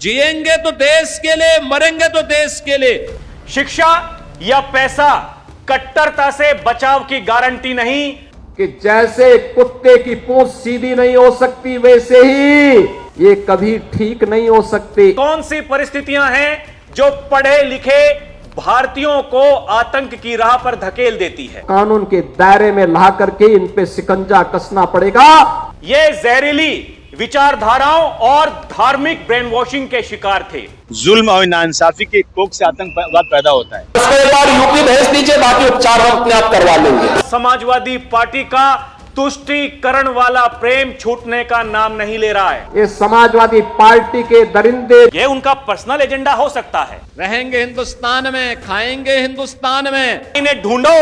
जिएंगे तो देश के लिए, मरेंगे तो देश के लिए। शिक्षा या पैसा कट्टरता से बचाव की गारंटी नहीं। कि जैसे कुत्ते की पूंछ सीधी नहीं हो सकती, वैसे ही ये कभी ठीक नहीं हो सकती। कौन सी परिस्थितियां हैं जो पढ़े लिखे भारतीयों को आतंक की राह पर धकेल देती है? कानून के दायरे में ला करके इन पे शिकंजा कसना पड़ेगा। ये जहरीली विचारधाराओं और धार्मिक ब्रेन वॉशिंग के शिकार थे। जुल्म और नाइंसाफी की कोख से आतंकवाद पैदा होता है। उसको एक बार यूपी भेज दीजिए, बाकी उपचार हम अपने आप करवा लेंगे। समाजवादी पार्टी का तुष्टीकरण वाला प्रेम छूटने का नाम नहीं ले रहा है। ये समाजवादी पार्टी के दरिंदे, ये उनका पर्सनल एजेंडा हो सकता है। रहेंगे हिंदुस्तान में, खाएंगे हिंदुस्तान में। इन्हें ढूंढो,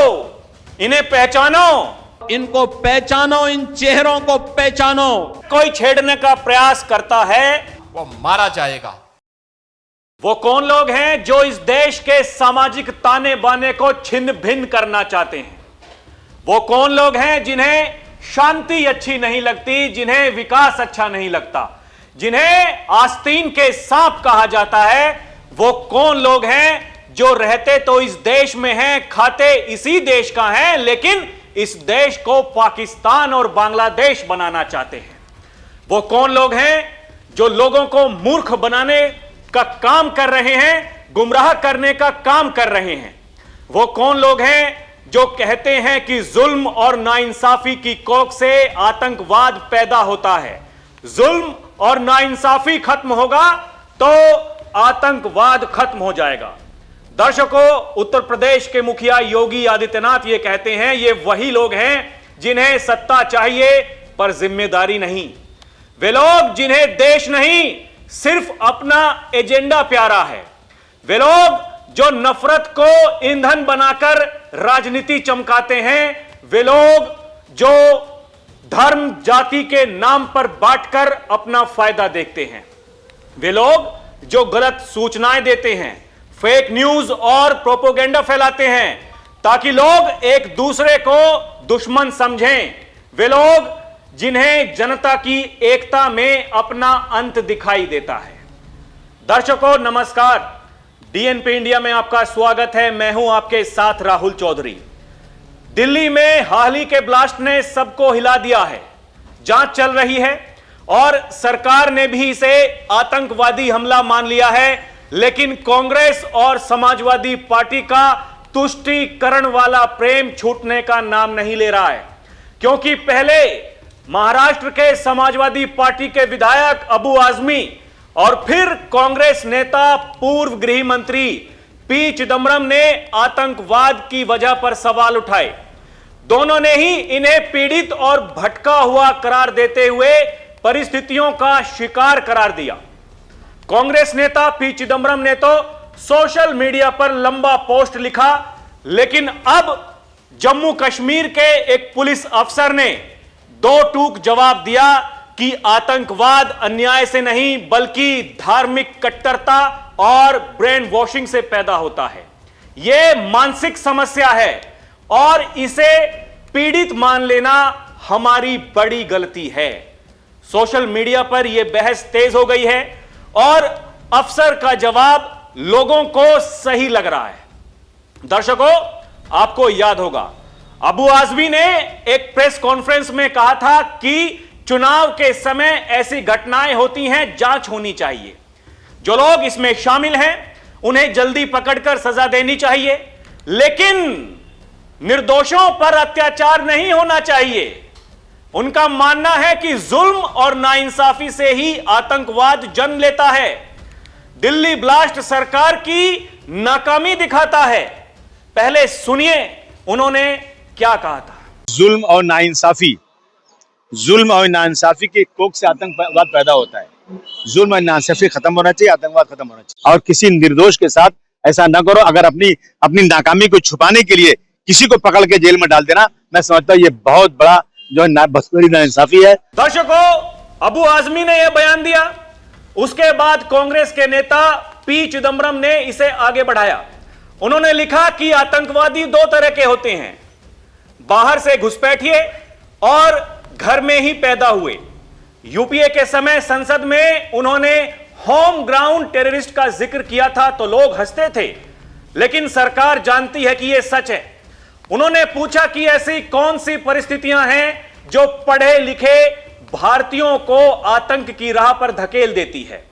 इन्हें पहचानो, इनको पहचानो, इन चेहरों को पहचानो। कोई छेड़ने का प्रयास करता है वो मारा जाएगा। वो कौन लोग हैं जो इस देश के सामाजिक ताने बाने को छिन्न भिन्न करना चाहते हैं? वो कौन लोग हैं जिन्हें शांति अच्छी नहीं लगती, जिन्हें विकास अच्छा नहीं लगता, जिन्हें आस्तीन के सांप कहा जाता है? वो कौन लोग हैं जो रहते तो इस देश में हैं, खाते इसी देश का हैं, लेकिन इस देश को पाकिस्तान और बांग्लादेश बनाना चाहते हैं? वो कौन लोग हैं जो लोगों को मूर्ख बनाने का काम कर रहे हैं, गुमराह करने का काम कर रहे हैं? वो कौन लोग हैं जो कहते हैं कि जुल्म और नाइंसाफी की कोख से आतंकवाद पैदा होता है? जुल्म और नाइंसाफी खत्म होगा तो आतंकवाद खत्म हो जाएगा। दर्शकों, उत्तर प्रदेश के मुखिया योगी आदित्यनाथ ये कहते हैं, ये वही लोग हैं जिन्हें सत्ता चाहिए पर जिम्मेदारी नहीं। वे लोग जिन्हें देश नहीं, सिर्फ अपना एजेंडा प्यारा है। वे लोग जो नफरत को ईंधन बनाकर राजनीति चमकाते हैं। वे लोग जो धर्म जाति के नाम पर बांटकर अपना फायदा देखते हैं। वे लोग जो गलत सूचनाएं देते हैं, फेक न्यूज और प्रोपोगेंडा फैलाते हैं ताकि लोग एक दूसरे को दुश्मन समझें। वे लोग जिन्हें जनता की एकता में अपना अंत दिखाई देता है। दर्शकों नमस्कार, डीएनपी इंडिया में आपका स्वागत है। मैं हूं आपके साथ राहुल चौधरी। दिल्ली में हाल ही के ब्लास्ट ने सबको हिला दिया है। जांच चल रही है और सरकार ने भी इसे आतंकवादी हमला मान लिया है, लेकिन कांग्रेस और समाजवादी पार्टी का तुष्टीकरण वाला प्रेम छूटने का नाम नहीं ले रहा है। क्योंकि पहले महाराष्ट्र के समाजवादी पार्टी के विधायक अबू आजमी और फिर कांग्रेस नेता पूर्व गृह मंत्री पी चिदम्बरम ने आतंकवाद की वजह पर सवाल उठाए। दोनों ने ही इन्हें पीड़ित और भटका हुआ करार देते हुए परिस्थितियों का शिकार करार दिया। कांग्रेस नेता पी चिदम्बरम ने तो सोशल मीडिया पर लंबा पोस्ट लिखा, लेकिन अब जम्मू कश्मीर के एक पुलिस अफसर ने दो टूक जवाब दिया कि आतंकवाद अन्याय से नहीं बल्कि धार्मिक कट्टरता और ब्रेन वॉशिंग से पैदा होता है। यह मानसिक समस्या है और इसे पीड़ित मान लेना हमारी बड़ी गलती है। सोशल मीडिया पर यह बहस तेज हो गई है और अफसर का जवाब लोगों को सही लग रहा है। दर्शकों, आपको याद होगा अबू आजमी ने एक प्रेस कॉन्फ्रेंस में कहा था कि चुनाव के समय ऐसी घटनाएं होती हैं, जांच होनी चाहिए। जो लोग इसमें शामिल हैं उन्हें जल्दी पकड़कर सजा देनी चाहिए, लेकिन निर्दोषों पर अत्याचार नहीं होना चाहिए। उनका मानना है कि जुल्म और नाइंसाफी से ही आतंकवाद जन्म लेता है। दिल्ली ब्लास्ट सरकार की नाकामी दिखाता है। पहले सुनिए उन्होंने क्या कहा था। जुल्म और नाइंसाफी की कोख से आतंकवाद पैदा होता है। जुल्म और नाइंसाफी खत्म होना चाहिए, आतंकवाद खत्म होना चाहिए। और किसी निर्दोष के साथ ऐसा न करो। अगर अपनी नाकामी को छुपाने के लिए किसी को पकड़ के जेल में डाल देना, मैं समझता हूँ ये बहुत बड़ा जो है बड़ी नाइंसाफी है। दर्शकों, अबू आजमी ने यह बयान दिया, उसके बाद कांग्रेस के नेता पी चिदम्बरम ने इसे आगे बढ़ाया। उन्होंने लिखा कि आतंकवादी दो तरह के होते हैं, बाहर से घुसपैठिए और घर में ही पैदा हुए। यूपीए के समय संसद में उन्होंने होम ग्राउंड टेररिस्ट का जिक्र किया था तो लोग हंसते थे, लेकिन सरकार जानती है कि यह सच है। उन्होंने पूछा कि ऐसी कौन सी परिस्थितियां हैं जो पढ़े लिखे भारतीयों को आतंक की राह पर धकेल देती है।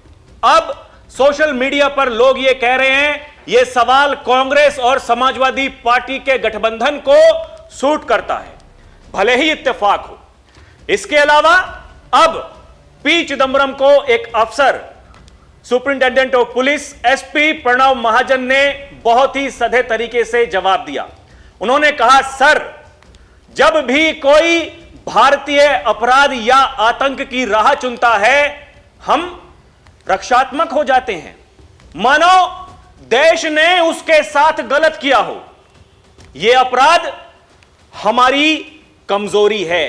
अब सोशल मीडिया पर लोग यह कह रहे हैं यह सवाल कांग्रेस और समाजवादी पार्टी के गठबंधन को सूट करता है, भले ही इत्तेफाक हो। इसके अलावा अब पी चिदंबरम को एक अफसर, superintendent of police SP Pranav Mahajan ने बहुत ही सधे तरीके से जवाब दिया। उन्होंने कहा, सर, जब भी कोई भारतीय अपराध या आतंक की राह चुनता है हम रक्षात्मक हो जाते हैं, मानो देश ने उसके साथ गलत किया हो। यह अपराध हमारी कमजोरी है।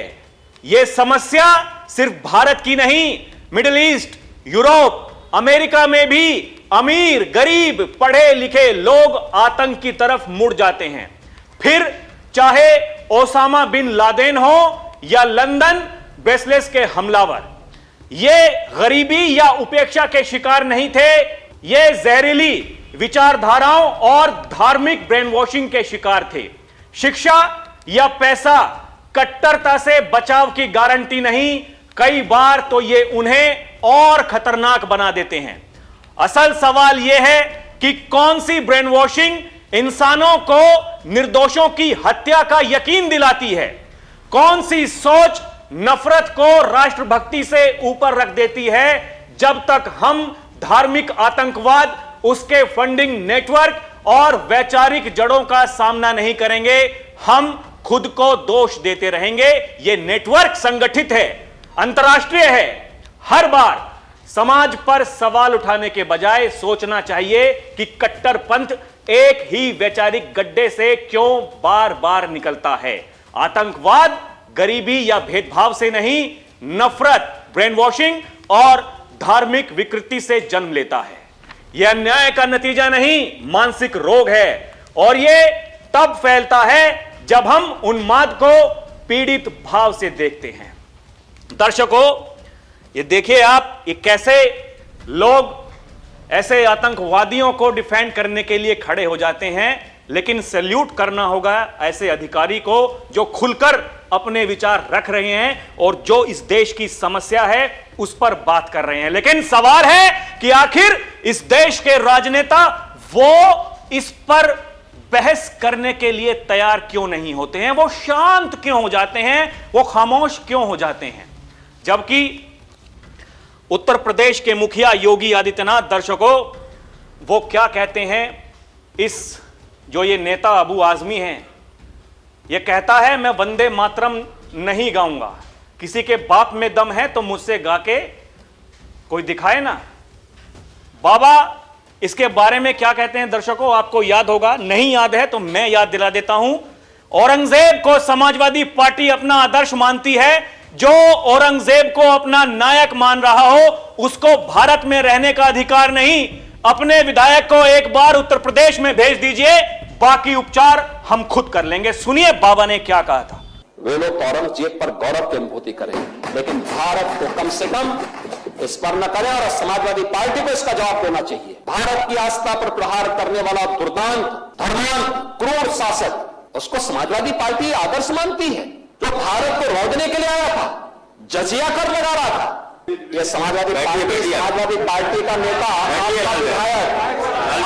यह समस्या सिर्फ भारत की नहीं, मिडिल ईस्ट, यूरोप, अमेरिका में भी अमीर, गरीब, पढ़े लिखे लोग आतंक की तरफ मुड़ जाते हैं। फिर चाहे ओसामा बिन लादेन हो या लंदन ब्रेसलेस के हमलावर, ये गरीबी या उपेक्षा के शिकार नहीं थे, ये जहरीली विचारधाराओं और धार्मिक ब्रेन वॉशिंग के शिकार थे। शिक्षा या पैसा कट्टरता से बचाव की गारंटी नहीं, कई बार तो ये उन्हें और खतरनाक बना देते हैं। असल सवाल यह है कि कौन सी ब्रेन वॉशिंग इंसानों को निर्दोषों की हत्या का यकीन दिलाती है, कौन सी सोच नफरत को राष्ट्रभक्ति से ऊपर रख देती है। जब तक हम धार्मिक आतंकवाद, उसके फंडिंग नेटवर्क और वैचारिक जड़ों का सामना नहीं करेंगे, हम खुद को दोष देते रहेंगे। यह नेटवर्क संगठित है, अंतर्राष्ट्रीय है। हर बार समाज पर सवाल उठाने के बजाय सोचना चाहिए कि कट्टरपंथ एक ही वैचारिक गड्ढे से क्यों बार बार निकलता है। आतंकवाद गरीबी या भेदभाव से नहीं, नफरत, ब्रेन वॉशिंग और धार्मिक विकृति से जन्म लेता है। यह अन्याय का नतीजा नहीं, मानसिक रोग है, और यह तब फैलता है जब हम उन्माद को पीड़ित भाव से देखते हैं। दर्शकों, ये देखिए आप, ये कैसे लोग ऐसे आतंकवादियों को डिफेंड करने के लिए खड़े हो जाते हैं, लेकिन सैल्यूट करना होगा ऐसे अधिकारी को जो खुलकर अपने विचार रख रहे हैं और जो इस देश की समस्या है उस पर बात कर रहे हैं। लेकिन सवाल है कि आखिर इस देश के राजनेता वो इस पर बहस करने के लिए तैयार क्यों नहीं होते हैं, वो शांत क्यों हो जाते हैं, वो खामोश क्यों हो जाते हैं। जबकि उत्तर प्रदेश के मुखिया योगी आदित्यनाथ, दर्शकों, वो क्या कहते हैं, इस जो ये नेता अबू आजमी हैं, ये कहता है मैं वंदे मातरम नहीं गाऊंगा, किसी के बाप में दम है तो मुझसे गा के कोई दिखाए ना। बाबा इसके बारे में क्या कहते हैं दर्शकों, आपको याद होगा, नहीं याद है तो मैं याद दिला देता हूं। औरंगजेब को समाजवादी पार्टी अपना आदर्श मानती है। जो औरंगजेब को अपना नायक मान रहा हो उसको भारत में रहने का अधिकार नहीं। अपने विधायक को एक बार उत्तर प्रदेश में भेज दीजिए, बाकी उपचार हम खुद कर लेंगे। सुनिए बाबा ने क्या कहा था। वे लोग औरंगजेब पर गौरव की अनुभूति करें, लेकिन भारत को कम से कम इस पर न करें, और समाजवादी पार्टी को इसका जवाब देना चाहिए। भारत की आस्था पर प्रहार करने वाला दुर्दांत, धर्मांत, क्रूर शासक, उसको समाजवादी पार्टी आदर्श मानती है। जो भारत को रोकने के लिए आया था, जजिया कर लगा रहा था, ये समाजवादी पार्टी का नेता,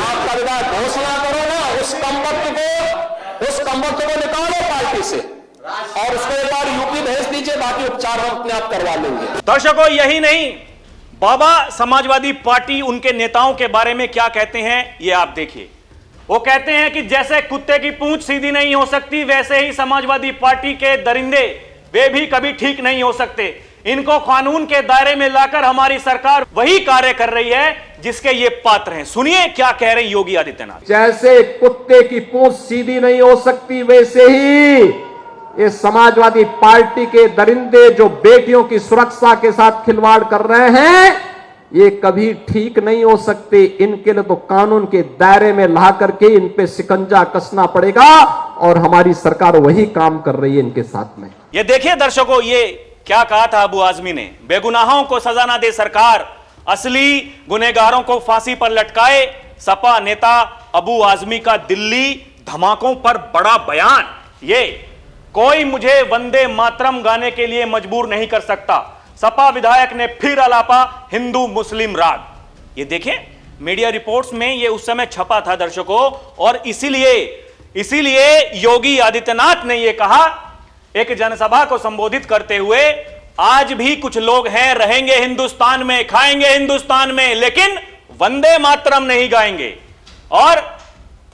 आपका विधायक घोषणा करो ना, उस कमबख्त को निकालो पार्टी से और उसको एक बार यूपी भेज दीजिए, बाकी उपचार हम अपने आप करवा लेंगे। दर्शकों, यही नहीं, बाबा समाजवादी पार्टी उनके नेताओं के बारे में क्या कहते हैं ये आप देखिए। वो कहते हैं कि जैसे कुत्ते की पूंछ सीधी नहीं हो सकती, वैसे ही समाजवादी पार्टी के दरिंदे वे भी कभी ठीक नहीं हो सकते। इनको कानून के दायरे में लाकर हमारी सरकार वही कार्य कर रही है जिसके ये पात्र हैं। सुनिए क्या कह रहे हैं योगी आदित्यनाथ। जैसे कुत्ते की पूंछ सीधी नहीं हो सकती, वैसे ही ये समाजवादी पार्टी के दरिंदे जो बेटियों की सुरक्षा के साथ खिलवाड़ कर रहे हैं, ये कभी ठीक नहीं हो सकते। इनके लिए तो कानून के दायरे में ला करके इन पे शिकंजा कसना पड़ेगा, और हमारी सरकार वही काम कर रही है इनके साथ में। ये देखिए दर्शकों, ये क्या कहा था अबू आजमी ने, बेगुनाहों को सजा ना दे सरकार, असली गुनहगारों को फांसी पर लटकाए। सपा नेता अबू आजमी का दिल्ली धमाकों पर बड़ा बयान। ये कोई मुझे वंदे मातरम गाने के लिए मजबूर नहीं कर सकता। सपा विधायक ने फिर अलापा हिंदू मुस्लिम राग। ये देखें, मीडिया रिपोर्ट्स में ये उस समय छपा था दर्शकों, और इसीलिए योगी आदित्यनाथ ने यह कहा एक जनसभा को संबोधित करते हुए, आज भी कुछ लोग हैं रहेंगे हिंदुस्तान में, खाएंगे हिंदुस्तान में, लेकिन वंदे मातरम नहीं गाएंगे। और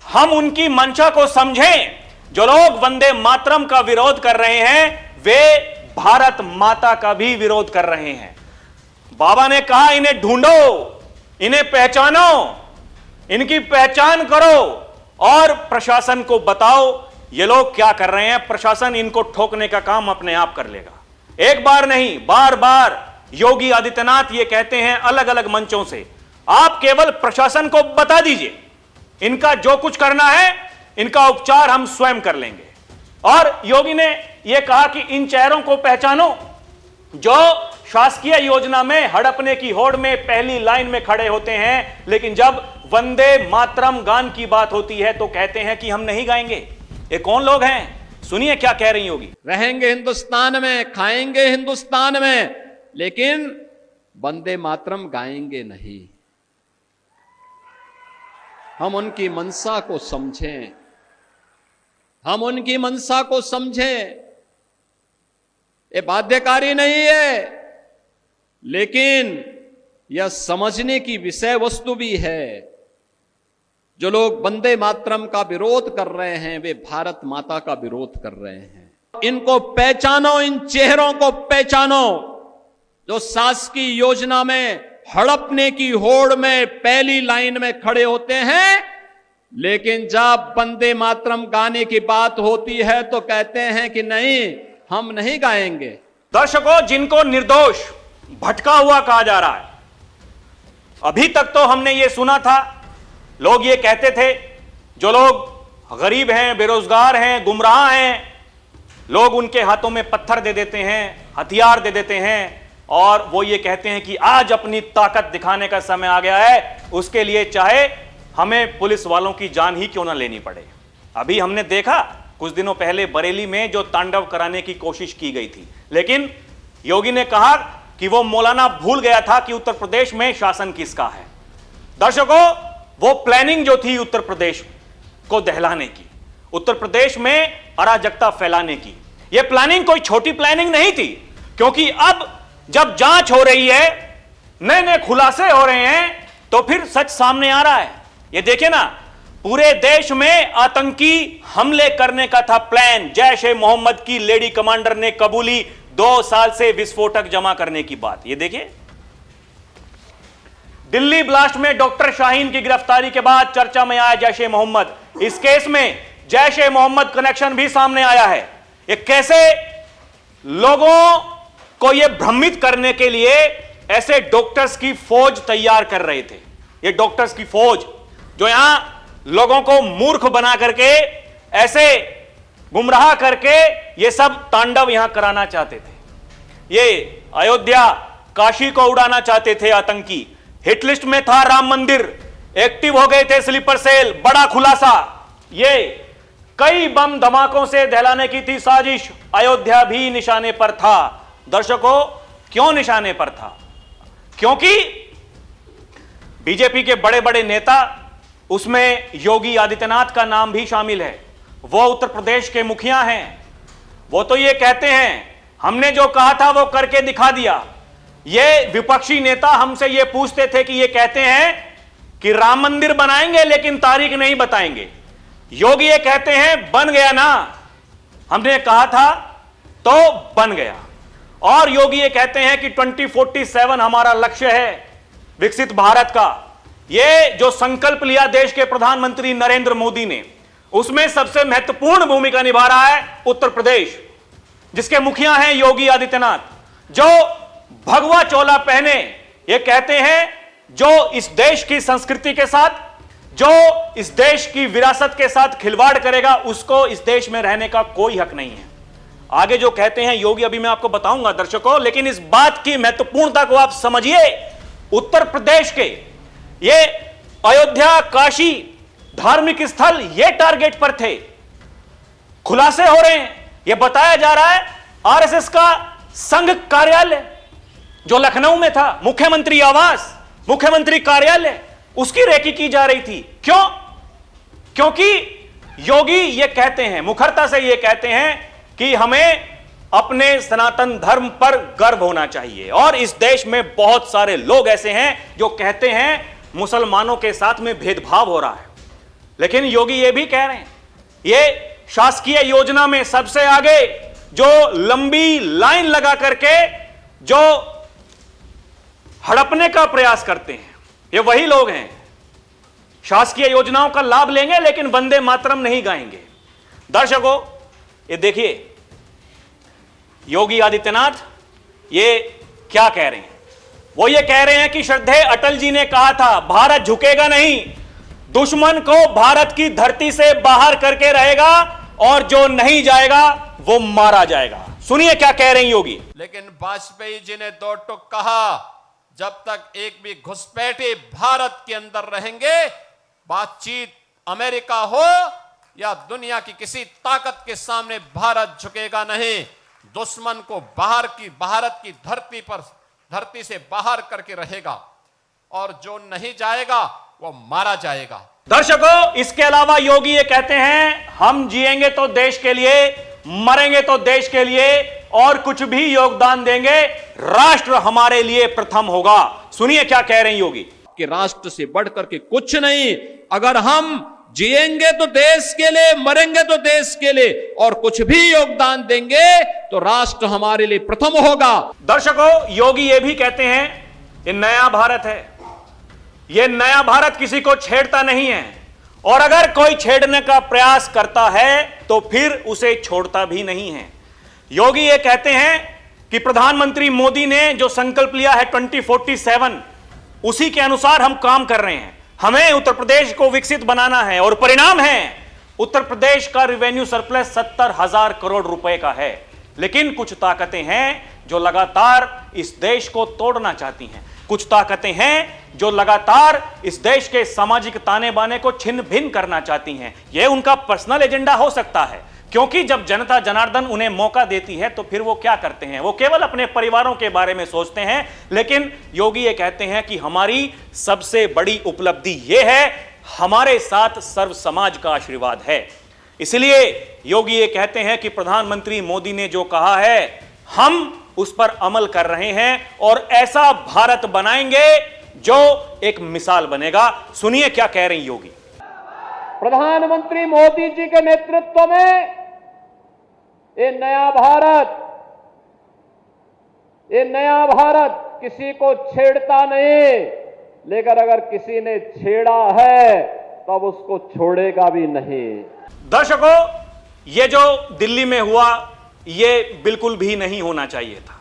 हम उनकी मंशा को समझें। जो लोग वंदे मातरम का विरोध कर रहे हैं वे भारत माता का भी विरोध कर रहे हैं। बाबा ने कहा इन्हें ढूंढो, इन्हें पहचानो, इनकी पहचान करो और प्रशासन को बताओ ये लोग क्या कर रहे हैं। प्रशासन इनको ठोकने का काम अपने आप कर लेगा। एक बार नहीं, बार बार योगी आदित्यनाथ ये कहते हैं अलग अलग मंचों से, आप केवल प्रशासन को बता दीजिए, इनका जो कुछ करना है इनका उपचार हम स्वयं कर लेंगे। और योगी ने यह कहा कि इन चेहरों को पहचानो जो शासकीय योजना में हड़पने की होड़ में पहली लाइन में खड़े होते हैं, लेकिन जब वंदे मातरम गान की बात होती है तो कहते हैं कि हम नहीं गाएंगे। ये कौन लोग हैं? सुनिए क्या कह रही होगी। रहेंगे हिंदुस्तान में, खाएंगे हिंदुस्तान में, लेकिन वंदे मातरम गाएंगे नहीं। हम उनकी मंशा को समझें, हम उनकी मंशा को समझें। ये बाध्यकारी नहीं है, लेकिन यह समझने की विषय वस्तु भी है। जो लोग वंदे मातरम का विरोध कर रहे हैं वे भारत माता का विरोध कर रहे हैं। इनको पहचानो, इन चेहरों को पहचानो जो शासकीय योजना में हड़पने की होड़ में पहली लाइन में खड़े होते हैं, लेकिन जब वंदे मातरम गाने की बात होती है तो कहते हैं कि नहीं, हम नहीं गाएंगे। दर्शकों, जिनको निर्दोष भटका हुआ कहा जा रहा है, अभी तक तो हमने ये सुना था, लोग ये कहते थे जो लोग गरीब हैं, बेरोजगार हैं, गुमराह हैं, लोग उनके हाथों में पत्थर दे देते हैं, हथियार दे देते हैं, और वो ये कहते हैं कि आज अपनी ताकत दिखाने का समय आ गया है, उसके लिए चाहे हमें पुलिस वालों की जान ही क्यों ना लेनी पड़े। अभी हमने देखा कुछ दिनों पहले बरेली में जो तांडव कराने की कोशिश की गई थी, लेकिन योगी ने कहा कि वो मौलाना भूल गया था कि उत्तर प्रदेश में शासन किसका है। दर्शकों, वो प्लानिंग जो थी उत्तर प्रदेश को दहलाने की, उत्तर प्रदेश में अराजकता फैलाने की, ये प्लानिंग कोई छोटी प्लानिंग नहीं थी, क्योंकि अब जब जांच हो रही है, नए नए खुलासे हो रहे हैं, तो फिर सच सामने आ रहा है। ये देखिए ना, पूरे देश में आतंकी हमले करने का था प्लान। जैश ए मोहम्मद की लेडी कमांडर ने कबूली 2 साल से विस्फोटक जमा करने की बात। ये देखिए, दिल्ली ब्लास्ट में डॉक्टर शाहीन की गिरफ्तारी के बाद चर्चा में आया जैश ए मोहम्मद। इस केस में जैश ए मोहम्मद कनेक्शन भी सामने आया है। ये कैसे लोगों को यह भ्रमित करने के लिए ऐसे डॉक्टर्स की फौज तैयार कर रहे थे। ये डॉक्टर्स की फौज जो यहां लोगों को मूर्ख बना करके, ऐसे गुमराह करके ये सब तांडव यहां कराना चाहते थे। ये अयोध्या, काशी को उड़ाना चाहते थे आतंकी। हिट लिस्ट में था राम मंदिर, एक्टिव हो गए थे स्लीपर सेल। बड़ा खुलासा, ये कई बम धमाकों से दहलाने की थी साजिश। अयोध्या भी निशाने पर था। दर्शकों, क्यों निशाने पर था? क्योंकि बीजेपी के बड़े बड़े नेता, उसमें योगी आदित्यनाथ का नाम भी शामिल है, वो उत्तर प्रदेश के मुखिया हैं। वो तो ये कहते हैं हमने जो कहा था वो करके दिखा दिया। ये विपक्षी नेता हमसे ये पूछते थे कि ये कहते हैं कि राम मंदिर बनाएंगे लेकिन तारीख नहीं बताएंगे। योगी ये कहते हैं बन गया ना, हमने कहा था तो बन गया। और योगी ये कहते हैं कि 2047 हमारा लक्ष्य है विकसित भारत का। ये जो संकल्प लिया देश के प्रधानमंत्री नरेंद्र मोदी ने, उसमें सबसे महत्वपूर्ण भूमिका निभा रहा है उत्तर प्रदेश, जिसके मुखिया हैं योगी आदित्यनाथ, जो भगवा चोला पहने ये कहते हैं जो इस देश की संस्कृति के साथ, जो इस देश की विरासत के साथ खिलवाड़ करेगा उसको इस देश में रहने का कोई हक नहीं है। आगे जो कहते हैं योगी अभी मैं आपको बताऊंगा दर्शकों, लेकिन इस बात की महत्वपूर्णता को आप समझिए। उत्तर प्रदेश के ये अयोध्या, काशी धार्मिक स्थल ये टारगेट पर थे। खुलासे हो रहे हैं, ये बताया जा रहा है आरएसएस का संघ कार्यालय जो लखनऊ में था, मुख्यमंत्री आवास, मुख्यमंत्री कार्यालय, उसकी रेकी की जा रही थी। क्यों? क्योंकि योगी ये कहते हैं, मुखरता से ये कहते हैं कि हमें अपने सनातन धर्म पर गर्व होना चाहिए। और इस देश में बहुत सारे लोग ऐसे हैं जो कहते हैं मुसलमानों के साथ में भेदभाव हो रहा है, लेकिन योगी ये भी कह रहे हैं ये शासकीय योजना में सबसे आगे जो लंबी लाइन लगा करके जो हड़पने का प्रयास करते हैं, ये वही लोग हैं। शासकीय योजनाओं का लाभ लेंगे लेकिन वंदे मातरम नहीं गाएंगे। दर्शकों, ये देखिए योगी आदित्यनाथ ये क्या कह रहे हैं। वो ये कह रहे हैं कि श्रद्धेय अटल जी ने कहा था भारत झुकेगा नहीं, दुश्मन को भारत की धरती से बाहर करके रहेगा और जो नहीं जाएगा वो मारा जाएगा। सुनिए क्या कह रहे हैं योगी। लेकिन वाजपेयी जी ने दो टूक कहा, जब तक एक भी घुसपैठे भारत के अंदर रहेंगे, बातचीत अमेरिका हो या दुनिया की किसी ताकत के सामने भारत झुकेगा नहीं। दुश्मन को भारत की धरती से बाहर करके रहेगा और जो नहीं जाएगा वो मारा जाएगा। दर्शकों, इसके अलावा योगी ये कहते हैं हम जिएंगे तो देश के लिए, मरेंगे तो देश के लिए, और कुछ भी योगदान देंगे राष्ट्र हमारे लिए प्रथम होगा। सुनिए क्या कह रहे हैं योगी। कि राष्ट्र से बढ़कर के कुछ नहीं, अगर हम जिएंगे तो देश के लिए, मरेंगे तो देश के लिए, और कुछ भी योगदान देंगे तो राष्ट्र हमारे लिए प्रथम होगा। दर्शकों, योगी ये भी कहते हैं ये नया भारत है, ये नया भारत किसी को छेड़ता नहीं है, और अगर कोई छेड़ने का प्रयास करता है तो फिर उसे छोड़ता भी नहीं है। योगी ये कहते हैं कि प्रधानमंत्री मोदी ने जो संकल्प लिया है 2047, उसी के अनुसार हम काम कर रहे हैं। हमें उत्तर प्रदेश को विकसित बनाना है, और परिणाम है उत्तर प्रदेश का रेवेन्यू सरप्लस 70,000 करोड़ रुपए का है। लेकिन कुछ ताकतें हैं जो लगातार इस देश को तोड़ना चाहती हैं, कुछ ताकतें हैं जो लगातार इस देश के सामाजिक ताने बाने को छिन्न भिन्न करना चाहती हैं। यह उनका पर्सनल एजेंडा हो सकता है, क्योंकि जब जनता जनार्दन उन्हें मौका देती है तो फिर वो क्या करते हैं, वो केवल अपने परिवारों के बारे में सोचते हैं। लेकिन योगी ये कहते हैं कि हमारी सबसे बड़ी उपलब्धि ये है हमारे साथ सर्व समाज का आशीर्वाद है। इसलिए योगी ये कहते हैं कि प्रधानमंत्री मोदी ने जो कहा है हम उस पर अमल कर रहे हैं, और ऐसा भारत बनाएंगे जो एक मिसाल बनेगा। सुनिए क्या कह रहे हैं योगी। प्रधानमंत्री मोदी जी के नेतृत्व में ये नया भारत किसी को छेड़ता नहीं, लेकिन अगर किसी ने छेड़ा है तब उसको छोड़ेगा भी नहीं। दर्शकों, ये जो दिल्ली में हुआ ये बिल्कुल भी नहीं होना चाहिए था।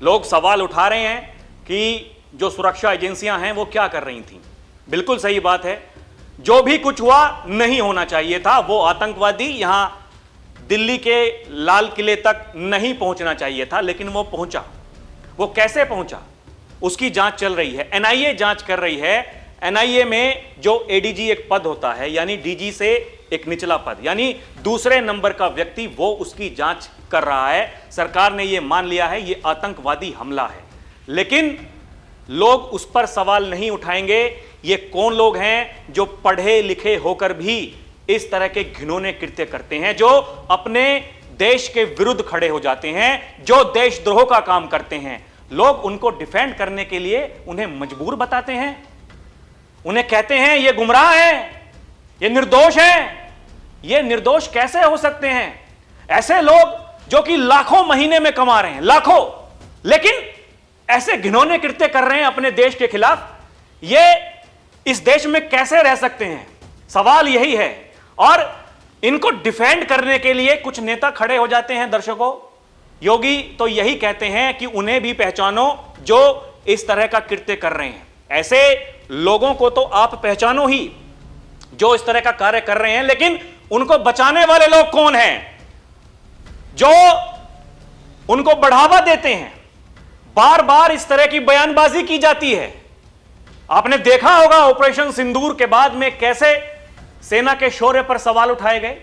लोग सवाल उठा रहे हैं कि जो सुरक्षा एजेंसियां हैं वो क्या कर रही थीं। बिल्कुल सही बात है, जो भी कुछ हुआ नहीं होना चाहिए था। वो आतंकवादी यहां दिल्ली के लाल किले तक नहीं पहुंचना चाहिए था, लेकिन वो पहुंचा। वो कैसे पहुंचा उसकी जांच चल रही है, एनआईए जांच कर रही है। एनआईए में जो एडीजी एक पद होता है, यानी डीजी से एक निचला पद, यानी दूसरे नंबर का व्यक्ति, वो उसकी जांच कर रहा है। सरकार ने यह मान लिया है ये आतंकवादी हमला है, लेकिन लोग उस पर सवाल नहीं उठाएंगे ये कौन लोग हैं जो पढ़े लिखे होकर भी इस तरह के घिनौने कृत्य करते हैं, जो अपने देश के विरुद्ध खड़े हो जाते हैं, जो देशद्रोह का काम करते हैं। लोग उनको डिफेंड करने के लिए उन्हें मजबूर बताते हैं, उन्हें कहते हैं ये गुमराह है, ये निर्दोष है। ये निर्दोष कैसे हो सकते हैं? ऐसे लोग जो कि लाखों महीने में कमा रहे हैं, लाखों, लेकिन ऐसे घिनौने कृत्य कर रहे हैं अपने देश के खिलाफ। ये इस देश में कैसे रह सकते हैं? सवाल यही है। और इनको डिफेंड करने के लिए कुछ नेता खड़े हो जाते हैं। दर्शकों, योगी तो यही कहते हैं कि उन्हें भी पहचानो जो इस तरह का कृत्य कर रहे हैं। ऐसे लोगों को तो आप पहचानो ही जो इस तरह का कार्य कर रहे हैं, लेकिन उनको बचाने वाले लोग कौन हैं जो उनको बढ़ावा देते हैं? बार बार इस तरह की बयानबाजी की जाती है आपने देखा होगा ऑपरेशन सिंदूर के बाद में कैसे सेना के शौर्य पर सवाल उठाए गए।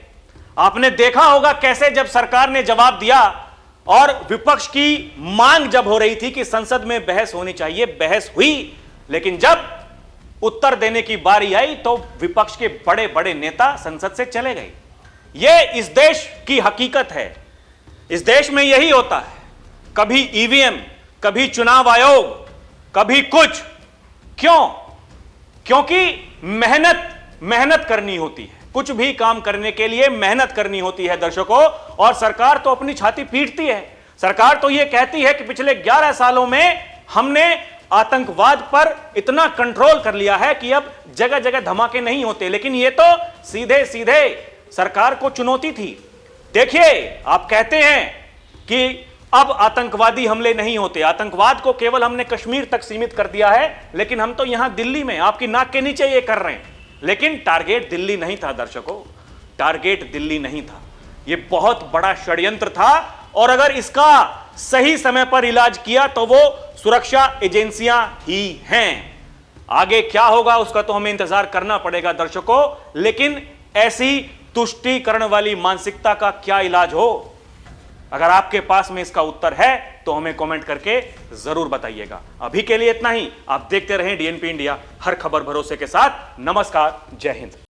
आपने देखा होगा कैसे जब सरकार ने जवाब दिया और विपक्ष की मांग जब हो रही थी कि संसद में बहस होनी चाहिए, बहस हुई, लेकिन जब उत्तर देने की बारी आई तो विपक्ष के बड़े बड़े नेता संसद से चले गए। यह इस देश की हकीकत है। इस देश में यही होता है, कभी ईवीएम, कभी चुनाव आयोग, कभी कुछ। क्यों? क्योंकि मेहनत करनी होती है। कुछ भी काम करने के लिए मेहनत करनी होती है दर्शकों, और सरकार तो अपनी छाती पीटती है। सरकार तो यह कहती है कि पिछले 11 सालों में हमने आतंकवाद पर इतना कंट्रोल कर लिया है कि अब जगह जगह धमाके नहीं होते, लेकिन यह तो सीधे सीधे सरकार को चुनौती थी। देखिए, आप कहते हैं कि अब आतंकवादी हमले नहीं होते, आतंकवाद को केवल हमने कश्मीर तक सीमित कर दिया है, लेकिन हम तो यहां दिल्ली में आपकी नाक के नीचे ये कर रहे हैं। लेकिन टारगेट दिल्ली नहीं था दर्शकों, टारगेट दिल्ली नहीं था, यह बहुत बड़ा षड्यंत्र था। और अगर इसका सही समय पर इलाज किया तो वो सुरक्षा एजेंसियां ही हैं। आगे क्या होगा उसका तो हमें इंतजार करना पड़ेगा दर्शकों, लेकिन ऐसी तुष्टीकरण वाली मानसिकता का क्या इलाज हो? अगर आपके पास में इसका उत्तर है तो हमें कमेंट करके जरूर बताइएगा। अभी के लिए इतना ही। आप देखते रहें डीएनपी इंडिया, हर खबर भरोसे के साथ। नमस्कार, जय हिंद।